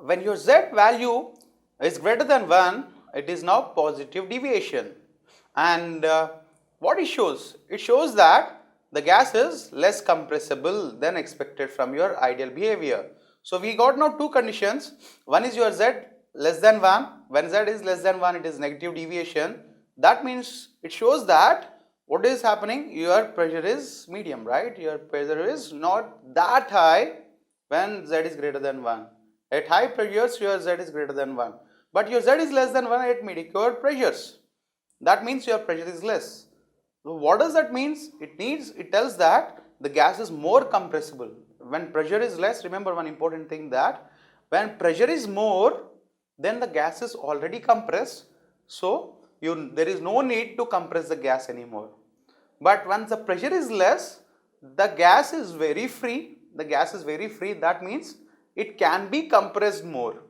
when your Z value is greater than 1, it is now positive deviation. And what it shows? It shows that the gas is less compressible than expected from your ideal behavior. So we got now two conditions. One is your Z less than 1. When Z is less than 1, it is negative deviation. That means it shows that what is happening? Your pressure is medium, right? Your pressure is not that high when Z is greater than 1. At high pressures, your Z is greater than 1. But your Z is less than 1 at mediocre pressures. That means your pressure is less. So what does that mean? It tells that the gas is more compressible. When pressure is less, remember one important thing, that when pressure is more, then the gas is already compressed. So there is no need to compress the gas anymore. But once the pressure is less, the gas is very free. That means it can be compressed more.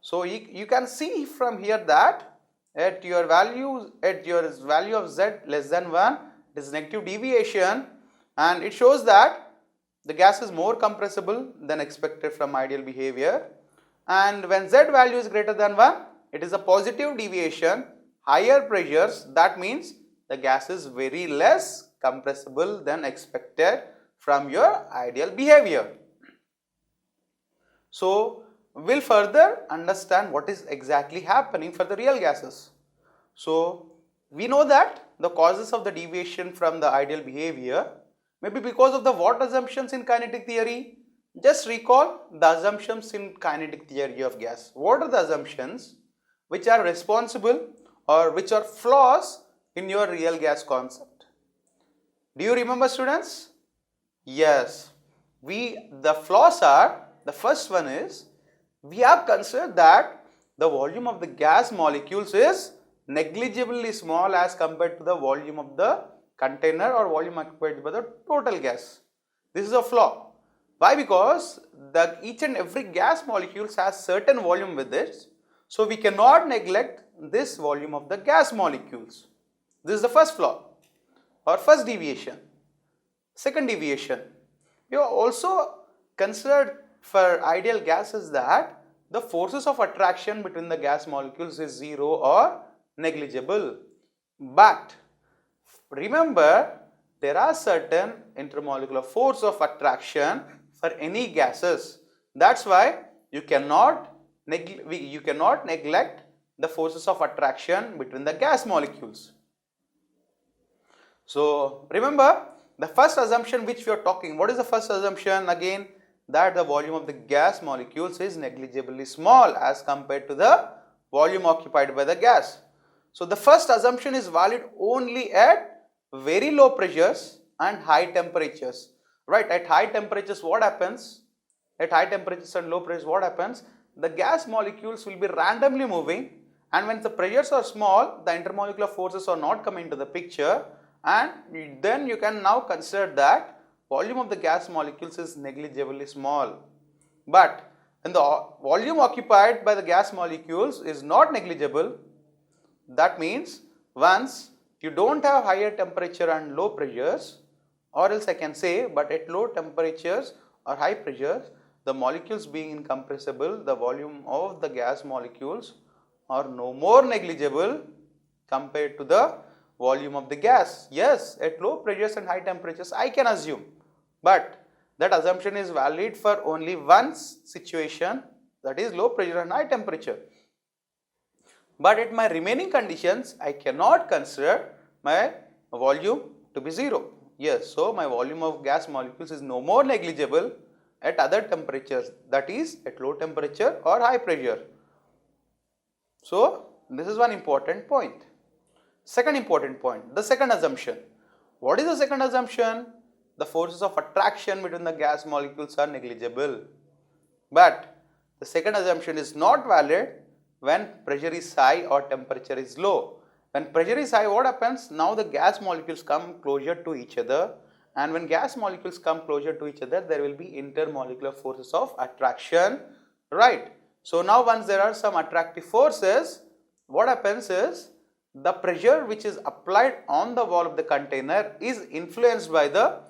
So you can see from here that at your value of Z less than 1, it is negative deviation, and it shows that the gas is more compressible than expected from ideal behavior. And when Z value is greater than 1, it is a positive deviation, higher pressures. That means the gas is very less compressible than expected from your ideal behavior. So we'll further understand what is exactly happening for the real gases. So we know that the causes of the deviation from the ideal behavior may be because of the what assumptions in kinetic theory. Just recall the assumptions in kinetic theory of gas. What are the assumptions which are responsible or which are flaws in your real gas concept? Do you remember, students? Yes. The flaws are, the first one is, we have considered that the volume of the gas molecules is negligibly small as compared to the volume of the container or volume occupied by the total gas. This is a flaw. Why? Because each and every gas molecules has certain volume with it. So we cannot neglect this volume of the gas molecules. This is the first flaw or first deviation. Second deviation, we have also considered for ideal gases that the forces of attraction between the gas molecules is 0 or negligible. But remember, there are certain intermolecular force of attraction for any gases. That's why you cannot neglect the forces of attraction between the gas molecules. So remember, the first assumption which we are talking, what is the first assumption again? That the volume of the gas molecules is negligibly small as compared to the volume occupied by the gas. So the first assumption is valid only at very low pressures and high temperatures. Right, at high temperatures what happens? At high temperatures and low pressures what happens? The gas molecules will be randomly moving, and when the pressures are small, the intermolecular forces are not coming into the picture, and then you can now consider that volume of the gas molecules is negligibly small. But when the volume occupied by the gas molecules is not negligible, that means once you don't have higher temperature and low pressures, or else I can say, but at low temperatures or high pressures, the molecules being incompressible, the volume of the gas molecules are no more negligible compared to the volume of the gas. Yes, at low pressures and high temperatures I can assume, but that assumption is valid for only one situation, that is low pressure and high temperature. But at my remaining conditions, I cannot consider my volume to be 0. Yes, so my volume of gas molecules is no more negligible at other temperatures, that is at low temperature or high pressure. So this is one important point. Second important point, the second assumption. What is the second assumption? The forces of attraction between the gas molecules are negligible. But the second assumption is not valid when pressure is high or temperature is low. When pressure is high, what happens? Now the gas molecules come closer to each other, and when gas molecules come closer to each other, there will be intermolecular forces of attraction, right? So now once there are some attractive forces, what happens is the pressure which is applied on the wall of the container is influenced by the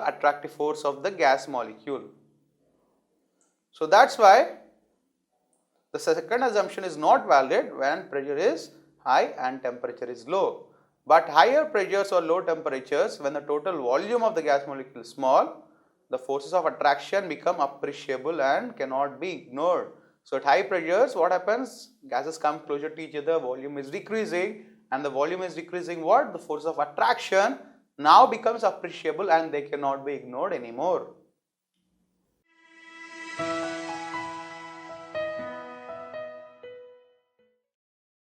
attractive force of the gas molecule. So that's why the second assumption is not valid when pressure is high and temperature is low. But higher pressures or low temperatures, when the total volume of the gas molecule is small, the forces of attraction become appreciable and cannot be ignored. So at high pressures, what happens? Gases come closer to each other, volume is decreasing, and the volume is decreasing what? The force of attraction now becomes appreciable and they cannot be ignored anymore.